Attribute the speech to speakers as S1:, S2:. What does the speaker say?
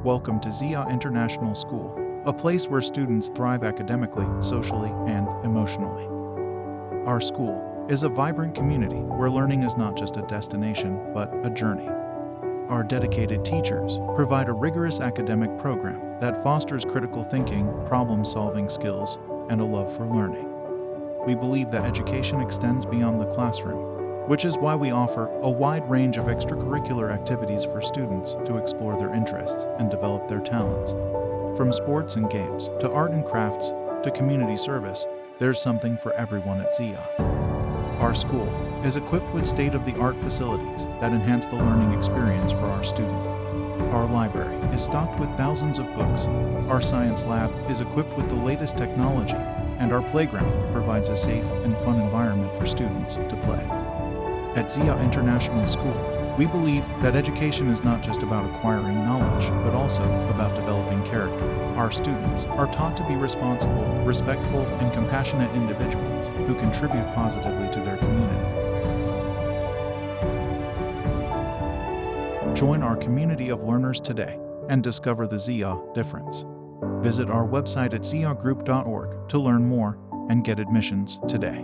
S1: Welcome to Zia International School, a place where students thrive academically, socially, and emotionally. Our school is a vibrant community where learning is not just a destination, but a journey. Our dedicated teachers provide a rigorous academic program that fosters critical thinking, problem-solving skills, and a love for learning. We believe that education extends beyond the classroom, which is why we offer a wide range of extracurricular activities for students to explore their interests and develop their talents. From sports and games to art and crafts to community service, there's something for everyone at Zia. Our school is equipped with state-of-the-art facilities that enhance the learning experience for our students. Our library is stocked with thousands of books, our science lab is equipped with the latest technology, and our playground provides a safe and fun environment for students to play. At Zia International School, we believe that education is not just about acquiring knowledge, but also about developing character. Our students are taught to be responsible, respectful, and compassionate individuals who contribute positively to their community. Join our community of learners today and discover the Zia difference. Visit our website at ziagroup.org to learn more and get admissions today.